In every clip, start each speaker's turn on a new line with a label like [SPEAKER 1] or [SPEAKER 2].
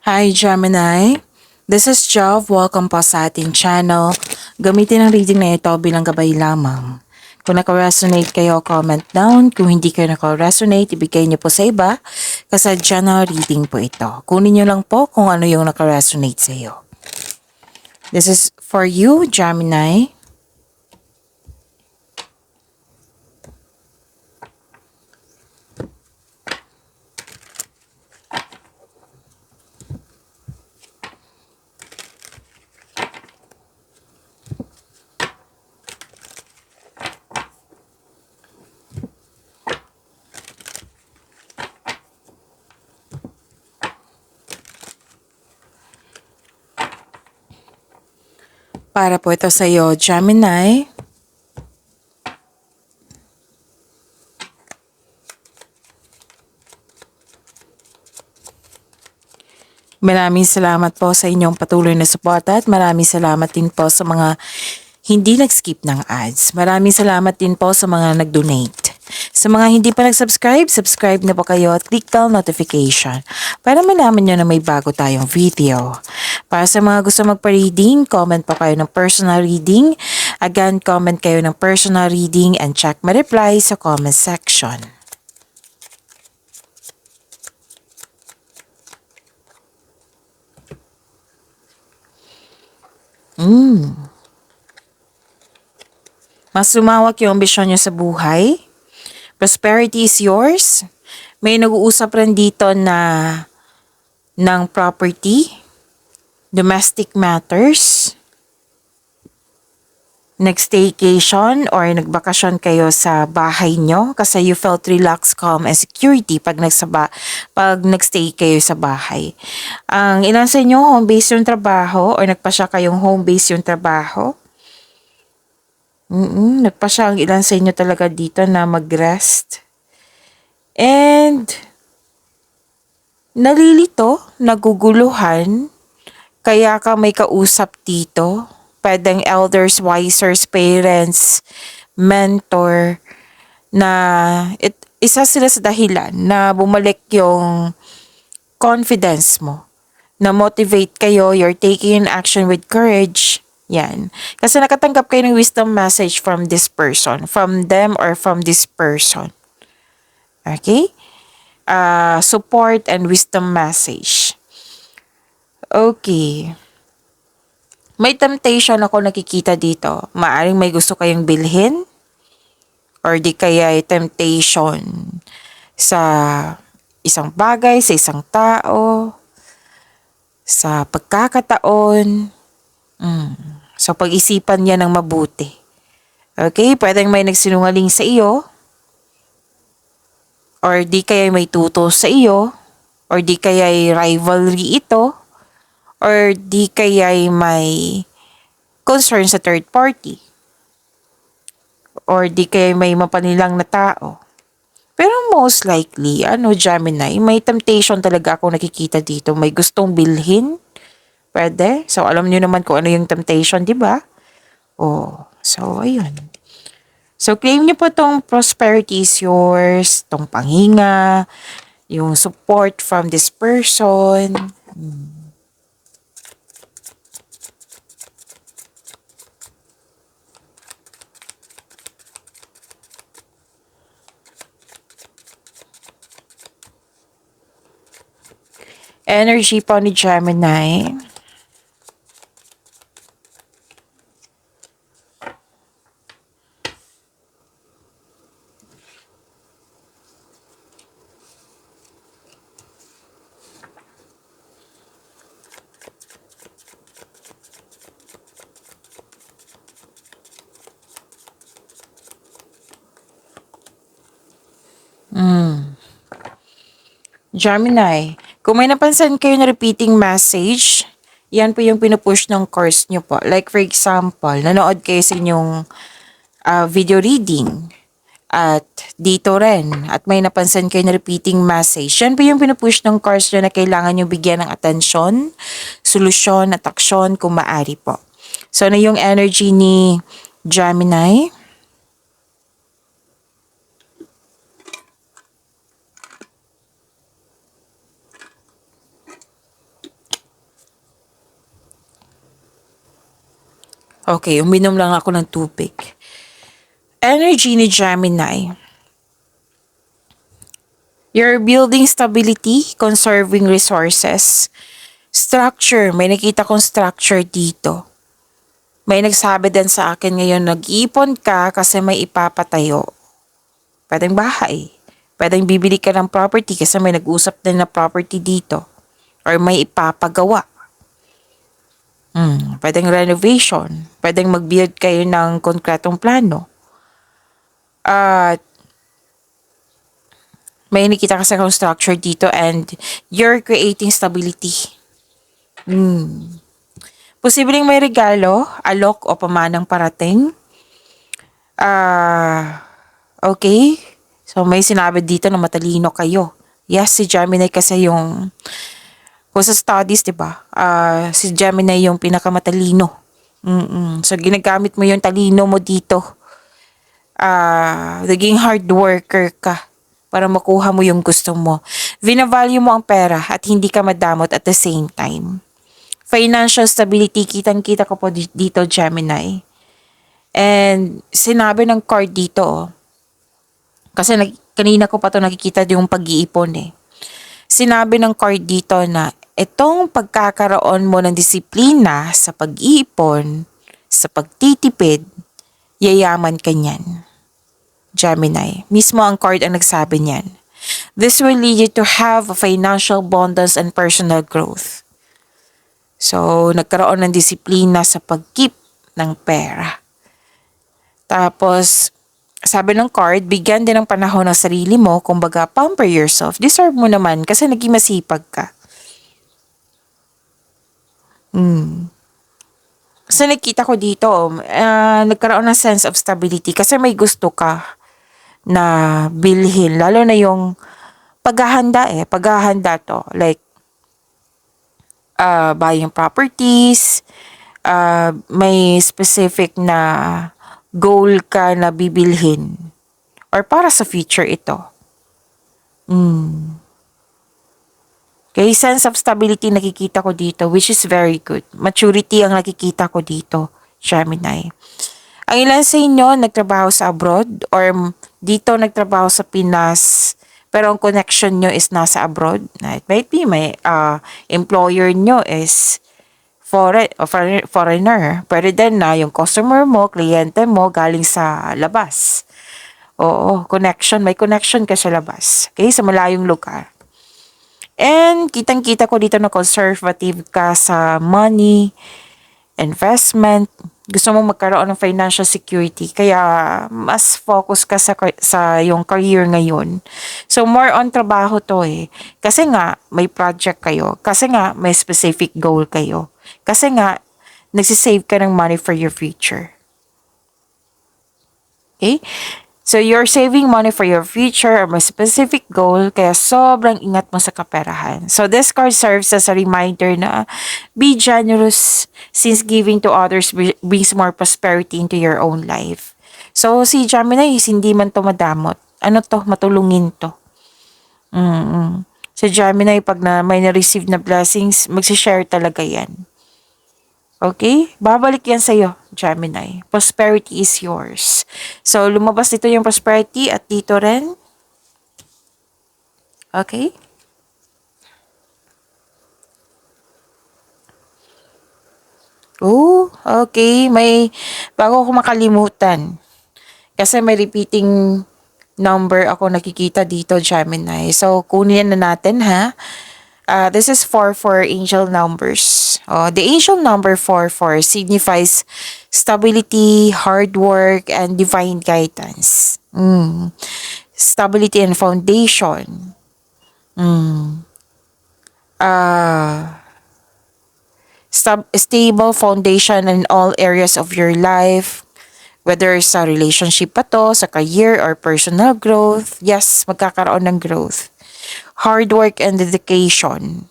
[SPEAKER 1] Hi Gemini, this is Jov. Welcome po sa ating channel. Gamitin ang reading na ito bilang gabay lamang. Kung naka-resonate kayo, comment down. Kung hindi kayo naka-resonate, ibigay niyo po sa iba kasi general reading po ito. Kunin niyo lang po kung ano yung naka-resonate sa iyo. This is for you, Gemini. Para po ito sa iyo, Gemini. Maraming salamat po sa inyong patuloy na suporta at maraming salamat din po sa mga hindi nag-skip ng ads. Maraming salamat din po sa mga nag-donate. Sa mga hindi pa nag-subscribe, subscribe na po kayo at click bell notification para malaman nyo na may bago tayong video. Para sa mga gusto magpa-reading, comment po kayo ng personal reading. Again, comment kayo ng personal reading and check my reply sa comment section. Mas lumawak yung ambisyon nyo sa buhay. Prosperity is yours. May nag-uusap rin dito na ng property, domestic matters, nag-staycation or nagbakasyon kayo sa bahay nyo kasi you felt relaxed, calm, and security pag nag-stay kayo sa bahay. Ang ilan sa inyo, home base yung trabaho or nagpasya kayong home base yung trabaho. Nagpasya ang ilan sa inyo talaga dito na mag-rest. And nalilito, naguguluhan, kaya ka may kausap dito. Pwedeng elders, wisers, parents, mentor, na isa sila sa dahilan na bumalik yung confidence mo. Na-motivate kayo, you're taking action with courage. Yan. Kasi nakatanggap kayo ng wisdom message from this person, from them or from this person. Okay? Support and wisdom message. Okay. May temptation ako nakikita dito. Maaring may gusto kayong bilhin or di kaya temptation sa isang bagay, sa isang tao, sa pagkakataon. So pag-isipan niya ng mabuti. Okay? Pwedeng may nagsinungaling sa iyo or di kaya may tuto sa iyo or di kaya rivalry ito or di kaya may concern sa third party or di kaya may mapanilang na tao. Pero most likely, Gemini, may temptation talaga ako nakikita dito. May gustong bilhin. Pwede. So, alam niyo naman kung ano yung temptation, di ba? Oh, so, ayun. So, claim niyo po tong prosperity is yours, tong panghinga, yung support from this person. Energy po ni Gemini. Gemini, kung may napansin kayo na repeating message, yan po yung pinupush ng course nyo po. Like for example, nanood kayo sa inyong video reading at dito rin at may napansin kayo na repeating message. Yan po yung pinupush ng course nyo na kailangan nyo bigyan ng atensyon, solusyon at aksyon kung maaari po. So, ano yung energy ni Gemini? Okay, uminom lang ako ng tubig. Energy ni Gemini. You're building stability, conserving resources. Structure, may nakita kong structure dito. May nagsabi din sa akin ngayon, nag-iipon ka kasi may ipapatayo. Pwedeng bahay. Pwedeng bibili ka ng property kasi may nag-usap din na property dito. Or may ipapagawa. Pwedeng renovation. Pwedeng mag-build kayo ng konkretong plano. At may nakita kasi akong structure dito and you're creating stability. Posibleng may regalo, alok o pamanang parating. Okay. So may sinabi dito na matalino kayo. Yes, si Gemini kasi yung kung sa studies, 'di ba? Si Gemini yung pinakamatalino. So ginagamit mo yung talino mo dito. Naging hard worker ka para makuha mo yung gusto mo. Vinavalue mo ang pera at hindi ka madamot at the same time. Financial stability, kitang-kita ko po dito, Gemini. And sinabi ng card dito, kasi kanina ko pa to nakikita yung pag-iipon eh. Sinabi ng card dito na itong pagkakaroon mo ng disiplina sa pag-iipon, sa pagtitipid, yayaman ka niyan. Gemini. Mismo ang card ang nagsabi niyan. This will lead you to have financial abundance and personal growth. So, nagkaroon ng disiplina sa pag-keep ng pera. Tapos, sabi ng card, bigyan din ng panahon ng sarili mo, kumbaga, pamper yourself. Deserve mo naman kasi naging masipag ka. So, nakita ko dito, nagkaroon ng sense of stability kasi may gusto ka na bilhin. Lalo na yung paghahanda paghahanda to. Like, buying properties, may specific na goal ka na bibilhin or para sa future ito. Okay, sense of stability nakikita ko dito which is very good. Maturity ang nakikita ko dito, Gemini. Ang ilan sa inyo nagtrabaho sa abroad or dito nagtrabaho sa Pinas pero ang connection nyo is nasa abroad. It might be may employer nyo is foreigner. Pwede din na yung customer mo, kliyente mo galing sa labas. Oo, connection. May connection ka sa labas. Okay, sa malayong lugar. And kitang-kita ko dito na conservative ka sa money, investment. Gusto mo magkaroon ng financial security. Kaya mas focus ka sa yung career ngayon. So more on trabaho to eh. Kasi nga may project kayo. Kasi nga may specific goal kayo. Kasi nga nagsisave ka ng money for your future. Okay? So, you're saving money for your future or may specific goal, kaya sobrang ingat mo sa kaperahan. So, this card serves as a reminder na be generous since giving to others brings more prosperity into your own life. So, si Gemini, hindi man to madamot. Ano to? Matulungin to. Si Gemini, pag may na-receive na blessings, magsishare talaga yan. Okay? Babalik yan sa'yo, Gemini. Prosperity is yours. So, lumabas dito yung prosperity at dito rin. Okay? Oh, okay. Bago ako makalimutan. Kasi may repeating number ako nakikita dito, Gemini. So, kunin na natin, ha? This is 44 angel numbers. The angel number 44 signifies stability, hard work, and divine guidance. Stability and foundation. Stable foundation in all areas of your life. Whether sa relationship pa to, sa career or personal growth. Yes, magkakaroon ng growth. Hard work and dedication.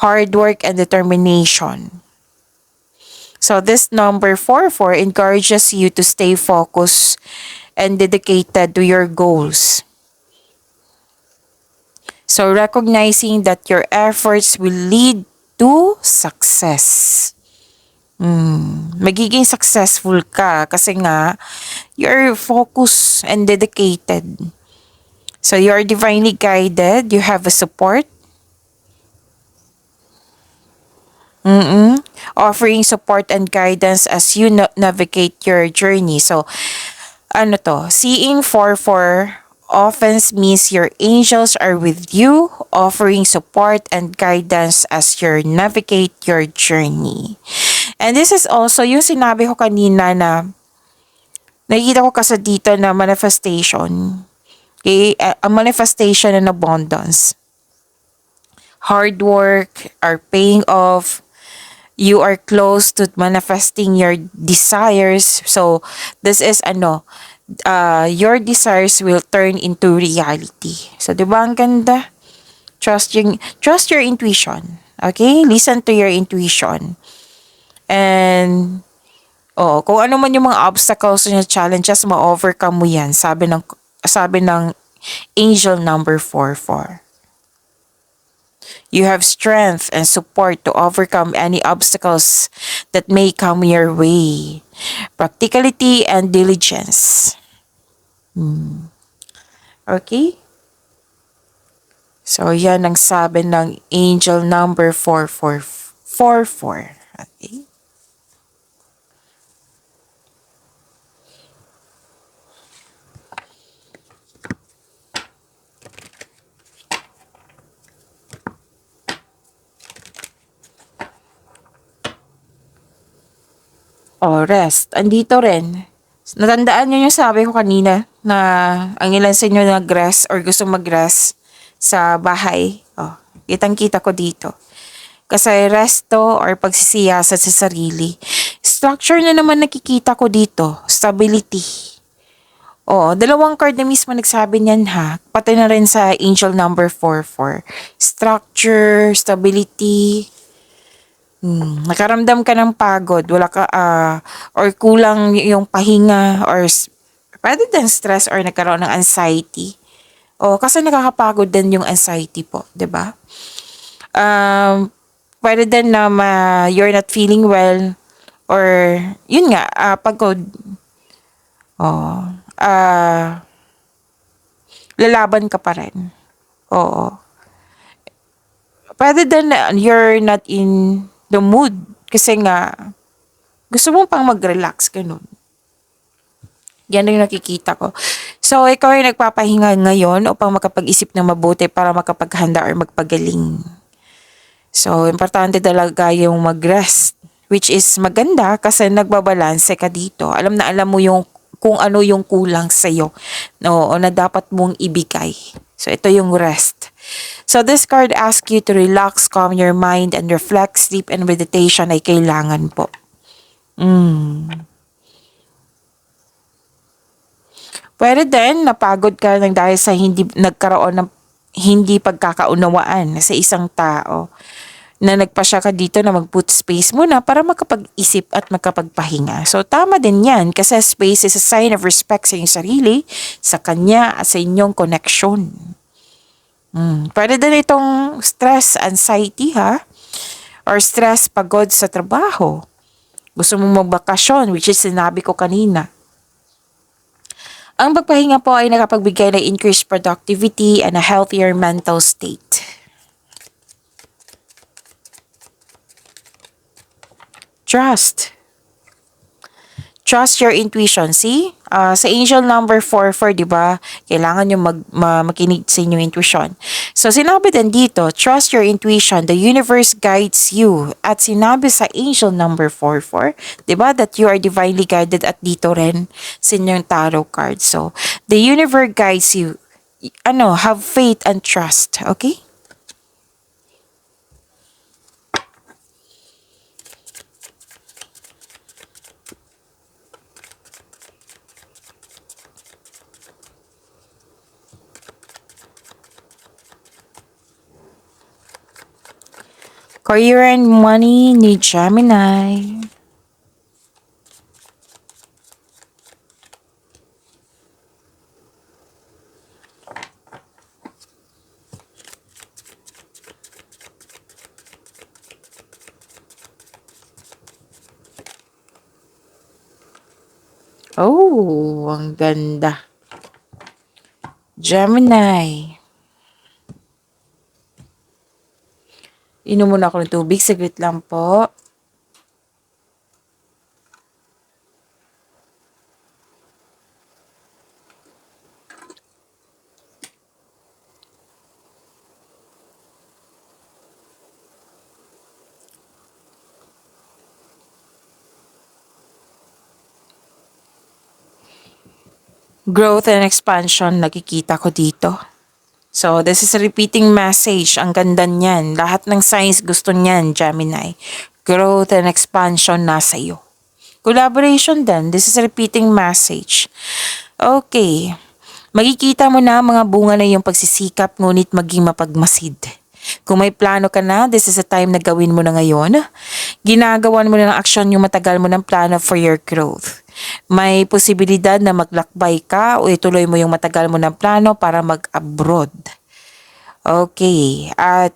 [SPEAKER 1] Hard work and determination. So this number 44 encourages you to stay focused and dedicated to your goals. So recognizing that your efforts will lead to success. Magiging successful ka kasi nga you're focused and dedicated. So you're divinely guided, you have a support, offering support and guidance as you navigate your journey. So ano to, seeing 4-4 often means your angels are with you, offering support and guidance as you navigate your journey. And this is also yung sinabi ko kanina na nakikita ko kasi dito na manifestation. Okay? A manifestation and abundance. Hard work are paying off. You are close to manifesting your desires. So, this is your desires will turn into reality. So, di ba ang ganda? Trust your intuition. Okay? Listen to your intuition. And, kung ano man yung mga obstacles and challenges, ma-overcome mo yan. Sabi ng angel number 44. You have strength and support to overcome any obstacles that may come your way. Practicality and diligence. Okay? So, yan ang sabi ng angel number 4444. Okay? Rest. Andito rin. Natandaan nyo yung sabi ko kanina na ang ilan sa inyo nag-rest or gusto mag-rest sa bahay. Kitang-kita ko dito. Kasi resto or pagsisiyasat sa sarili. Structure na naman nakikita ko dito. Stability. Dalawang card na mismo nagsabi niyan ha. Pati na rin sa angel number 44. Structure, stability. Nakaramdam ka ng pagod, wala ka, or kulang yung pahinga, or pwede din stress or nagkaroon ng anxiety. Kasi nakakapagod din yung anxiety po, 'di ba? Pwede din na you're not feeling well, or yun nga, pagod. Lalaban ka pa rin. Oo. Pwede din na you're not in the mood kasi nga gusto mo pang mag-relax, ganun. Yan yung nakikita ko. So, ikaw ay nagpapahinga ngayon upang makapag-isip ng mabuti para makapaghanda or magpagaling. So, importante talaga yung mag-rest, which is maganda kasi nagbabalanse ka dito. Alam na alam mo yung kung ano yung kulang sa'yo, o na dapat mong ibigay. So, ito yung rest. So, this card asks you to relax, calm your mind, and reflect. Sleep and meditation ay kailangan po. Pwede din, napagod ka ng dahil sa nagkaroon ng hindi pagkakaunawaan sa isang tao na nagpasya ka dito na mag-put space muna para makapag-isip at makapagpahinga. So, tama din yan kasi space is a sign of respect sa inyong sarili, sa kanya at sa inyong connection. Pwede din itong stress, anxiety ha? Or stress, pagod sa trabaho. Gusto mong magbakasyon, which is sinabi ko kanina. Ang pagpahinga po ay nakapagbigay ng increased productivity and a healthier mental state. Trust. Trust your intuition. See? Sa angel number 44, di ba? Kailangan nyo makinig sa inyong intuition. So, sinabi din dito, trust your intuition. The universe guides you. At sinabi sa angel number 44, di ba? That you are divinely guided at dito rin sa inyong tarot card. So, the universe guides you. Have faith and trust. Okay? Career and money ni Gemini. Oh, ang ganda. Gemini. Inom muna ako ng tubig. Saglit lang po. Growth and expansion, nakikita ko dito. So, this is a repeating message. Ang ganda niyan. Lahat ng signs gusto niyan, Gemini. Growth and expansion nasa iyo. Collaboration din. This is a repeating message. Okay. Makikita mo na mga bunga na iyong pagsisikap ngunit maging mapagmasid. Kung may plano ka na, this is a time na gawin mo na ngayon. Ginagawan mo na ng aksyon yung matagal mo ng plano for your growth. May posibilidad na maglakbay ka o ituloy mo yung matagal mo ng plano para mag-abroad. Okay, at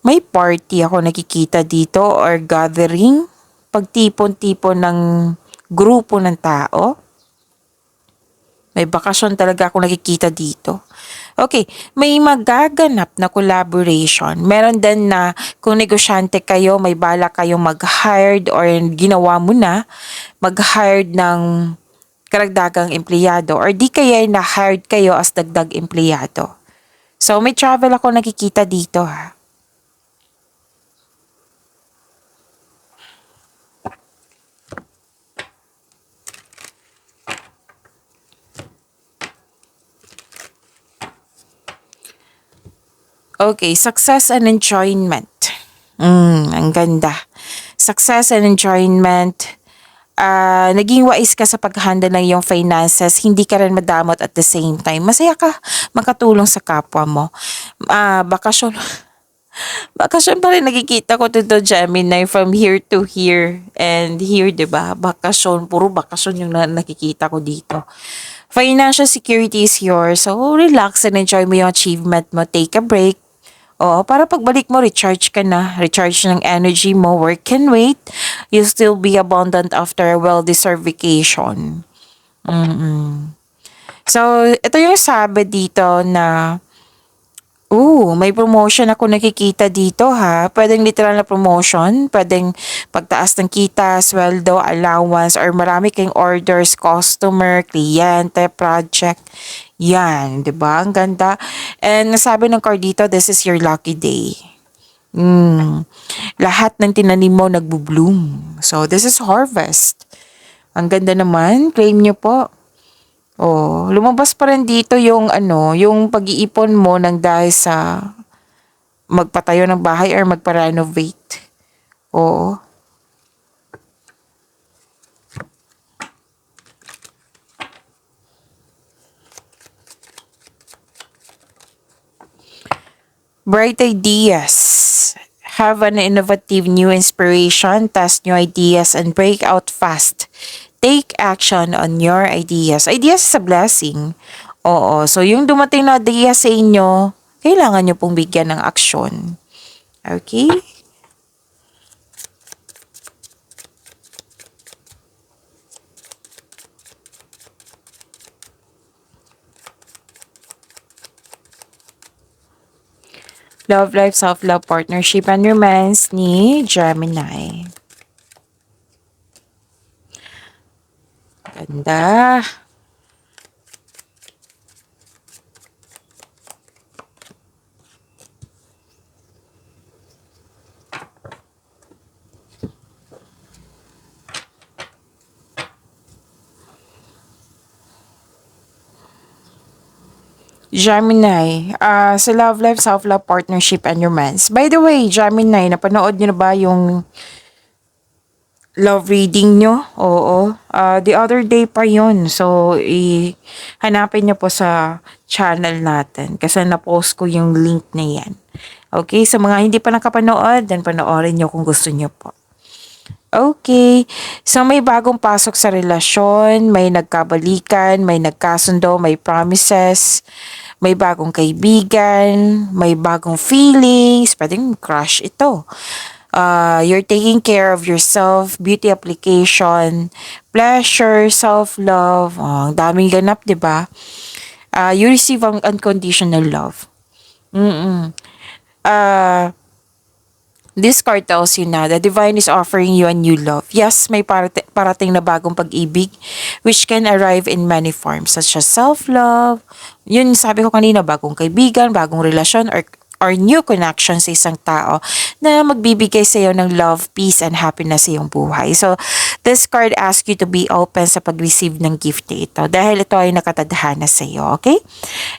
[SPEAKER 1] may party ako nakikita dito or gathering, pagtipon-tipon ng grupo ng tao. May bakasyon talaga ako nakikita dito. Okay, may magaganap na collaboration. Meron din na kung negosyante kayo, may bala kayong mag-hired or ginawa mo na, mag-hired ng karagdagang empleyado or di kaya na-hired kayo as dagdag empleyado. So may travel ako nakikita dito ha. Okay, success and enjoyment. Ang ganda. Success and enjoyment. Naging wais ka sa pag-handle ng iyong finances, hindi ka rin madamot at the same time. Masaya ka makatulong sa kapwa mo. Bakasyon. Bakasyon pa rin nakikita ko dito, Gemini, from here to here and here, diba? Bakasyon, puro bakasyon yung nakikita ko dito. Financial security is yours, so relax and enjoy mo yung achievement mo. Take a break. Oo, para pagbalik mo, recharge ka na. Recharge ng energy mo. Work can wait. You'll still be abundant after a well-deserved vacation. So, ito yung sabi dito na may promotion ako nakikita dito ha. Pwedeng literal na promotion, pwedeng pagtaas ng kita, sweldo, allowance, or marami kayong orders, customer, kliyente, project. Yan, 'di ba? Ang ganda. And nasabi ng card dito, this is your lucky day. Lahat ng tinanim mo nagbo-bloom. So, this is harvest. Ang ganda naman. Claim nyo po. Oh, lumabas pa rin dito yung yung pag-iipon mo nang dahil sa magpatayo ng bahay or magpa-renovate. Oo. Bright ideas. Have an innovative new inspiration, test new ideas, and break out fast. Take action on your ideas. Ideas is a blessing. Oo. So, yung dumating na idea sa inyo, kailangan nyo pong bigyan ng aksyon. Okay? Love life, self-love, partnership, and romance ni Gemini. Ganda. Gemini, sa love life, self-love, partnership, and romance. By the way, Gemini, napanood nyo na ba yung love reading nyo? Oo. The other day pa yun. So, hanapin nyo po sa channel natin. Kasi na-post ko yung link na yan. Okay, sa mga hindi pa nakapanood, then panoorin nyo kung gusto nyo po. Okay. So, may bagong pasok sa relasyon, may nagkabalikan, may nagkasundo, may promises, may bagong kaibigan, may bagong feelings, pwedeng crush ito. You're taking care of yourself, beauty application, pleasure, self-love. Ang daming ganap, di ba? You receive ang unconditional love. This card tells you na the divine is offering you a new love. Yes, may parating na bagong pag-ibig which can arrive in many forms such as self-love. Yun sabi ko kanina, bagong kaibigan, bagong relasyon, or new connection sa isang tao na magbibigay sa iyo ng love, peace, and happiness sa iyong buhay. So, this card asks you to be open sa pag-receive ng gift na ito dahil ito ay nakatadhana sa iyo, okay?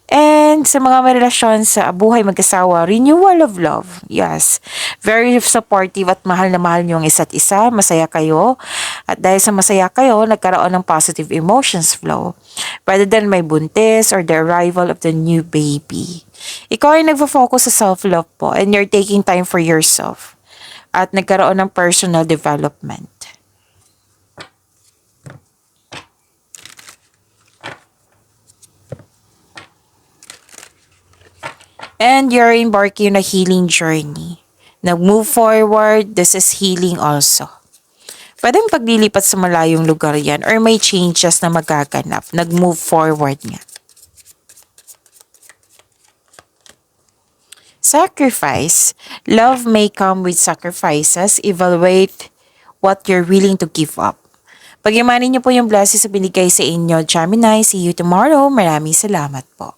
[SPEAKER 1] And sa mga may relasyon sa buhay mag-asawa, renewal of love. Yes. Very supportive at mahal na mahal niyo ang isa't isa. Masaya kayo. At dahil sa masaya kayo, nagkaroon ng positive emotions flow. Pwede din may buntis or the arrival of the new baby. Ikaw ay nagfo-focus sa self-love po and you're taking time for yourself. At nagkaroon ng personal development. And you're embarking on a healing journey. Nag-move forward, this is healing also. Pwedeng paglilipat sa malayong lugar yan or may changes na magaganap. Nag-move forward nga. Sacrifice. Love may come with sacrifices. Evaluate what you're willing to give up. Pagyamanin niyo po yung blessings na binigay sa inyo, Gemini. See you tomorrow. Maraming salamat po.